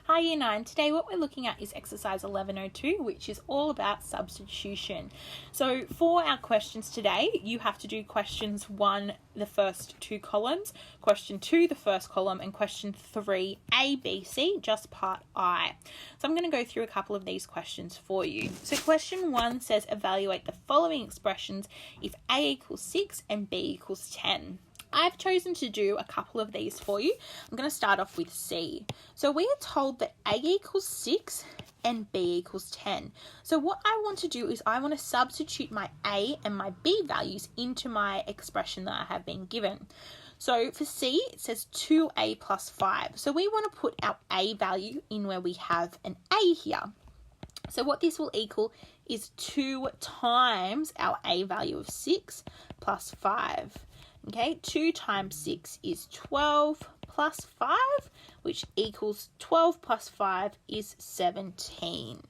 Hi Year 9, today what we're looking at is exercise 1102, which is all about substitution. So for our questions today, you have to do questions 1, the first 2 columns, question 2, the first column, and question 3, A, B, C, just part I. So I'm going to go through a couple of these questions for you. So question 1 says evaluate the following expressions if A equals 6 and B equals 10. I've chosen to do a couple of these for you. I'm going to start off with C. So we are told that A equals 6 and B equals 10. So what I want to do is I want to substitute my A and my B values into my expression that I have been given. So for C, it says 2A plus 5. So we want to put our A value in where we have an A here. So what this will equal is 2 times our A value of 6 plus 5. Okay, 2 times 6 is 12 plus 5, which equals 12 plus 5 is 17.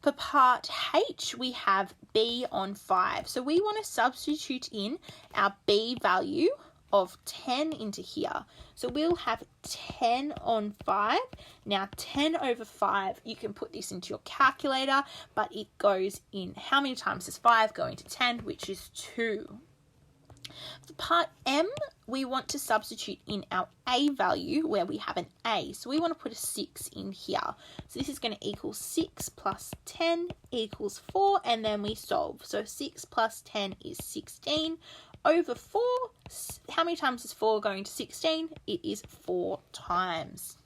For part H, we have B on 5. So we want to substitute in our B value of 10 into here. So we'll have 10 on 5. Now 10 over 5, you can put this into your calculator, but it goes in, how many times does 5 go into 10, which is 2. For part M, we want to substitute in our A value where we have an A. So we want to put a 6 in here. So this is going to equal 6 plus 10 equals 4, and then we solve. So 6 plus 10 is 16 over 4. How many times is 4 going to 16? It is 4 times.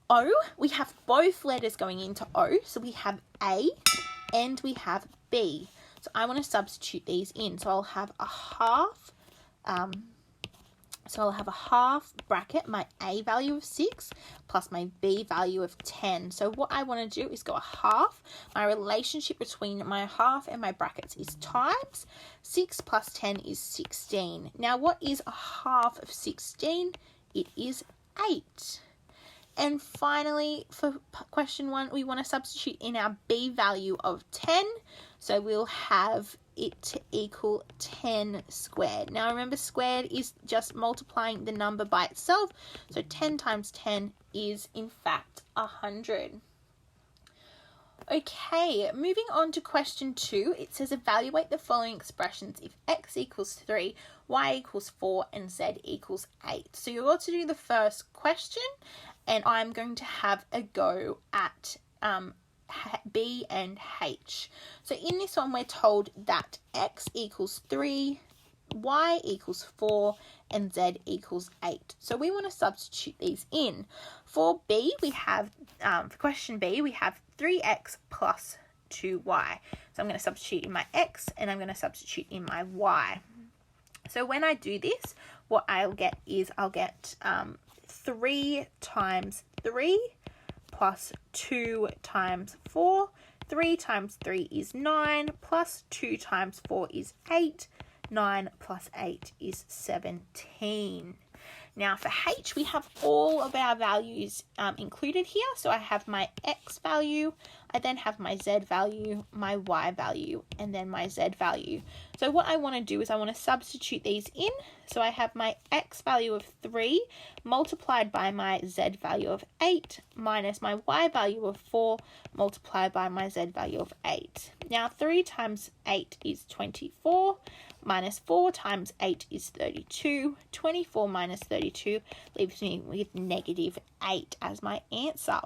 O, we have both letters going into O. So we have A and we have B. So I want to substitute these in. So I'll have a half, bracket, my A value of 6 plus my B value of 10. So what I want to do is go a half. My relationship between my half and my brackets is times. 6 plus 10 is 16. Now what is a half of 16? It is 8. And finally, for question 1, we want to substitute in our B value of 10. So we'll have it to equal 10 squared. Now remember, squared is just multiplying the number by itself. So 10 times 10 is in fact 100. Okay, moving on to question 2, it says evaluate the following expressions if x equals 3, y equals 4, and z equals 8. So you're going to do the first question, and I'm going to have a go at B and H. So in this one, we're told that x equals 3, y equals 4, and z equals 8. So we want to substitute these in. For B, we have, for question B, we have 3x plus 2y. So I'm going to substitute in my x, and I'm going to substitute in my y. So when I do this, what I'll get is 3 times 3 plus 2 times 4. 3 times 3 is 9, plus 2 times 4 is 8. 9 plus 8 is 17. Now for H, we have all of our values included here. So I have my X value, I then have my Z value, my Y value, and then my Z value. So what I want to do is I want to substitute these in. So I have my X value of 3 multiplied by my Z value of 8 minus my Y value of 4 multiplied by my Z value of 8. Now 3 times 8 is 24. Minus 4 times 8 is 32. 24 minus 32 leaves me with negative 8 as my answer.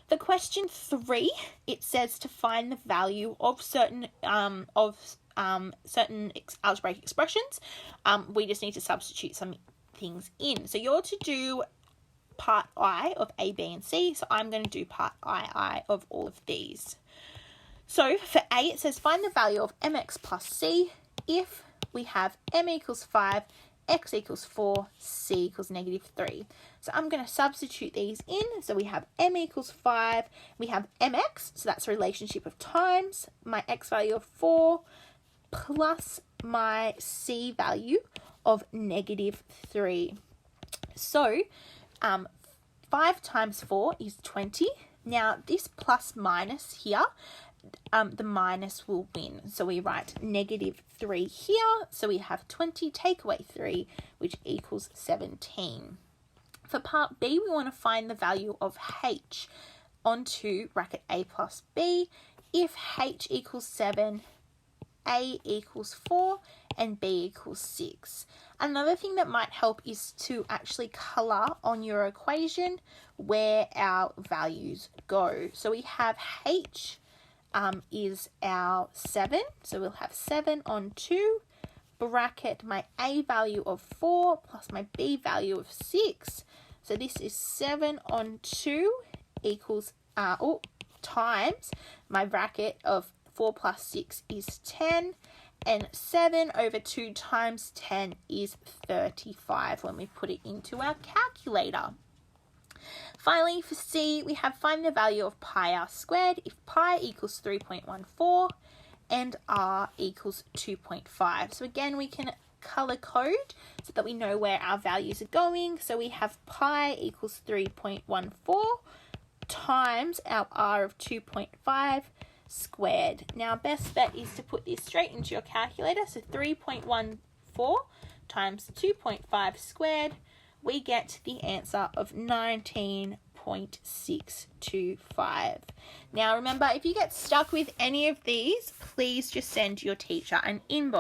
For question 3, it says to find the value of certain algebraic expressions. We just need to substitute some things in. So you're to do part I of A, B, and C. So I'm going to do part I of all of these. So for A, it says find the value of mx plus c if we have m equals 5, x equals 4, c equals negative 3. So I'm going to substitute these in. So we have m equals 5, we have mx, so that's a relationship of times, my x value of 4, plus my c value of negative 3. So 5 times 4 is 20. Now this plus minus here, the minus will win. So we write negative 3 here. So we have 20 take away 3, which equals 17. For part B, we want to find the value of h onto bracket a plus b if h equals 7, a equals 4, and b equals 6. Another thing that might help is to actually colour on your equation where our values go. So we have h is our 7, so we'll have 7 on 2, bracket my a value of 4 plus my b value of 6. So this is 7 on 2 equals, times my bracket of 4 plus 6 is 10, and 7 over 2 times 10 is 35 when we put it into our calculator. Finally, for C, we have find the value of pi r squared if pi equals 3.14 and r equals 2.5. So again, we can color code so that we know where our values are going. So we have pi equals 3.14 times our r of 2.5 squared. Now, best bet is to put this straight into your calculator. So 3.14 times 2.5 squared, we get the answer of 19.625. Now, remember, if you get stuck with any of these, please just send your teacher an inbox.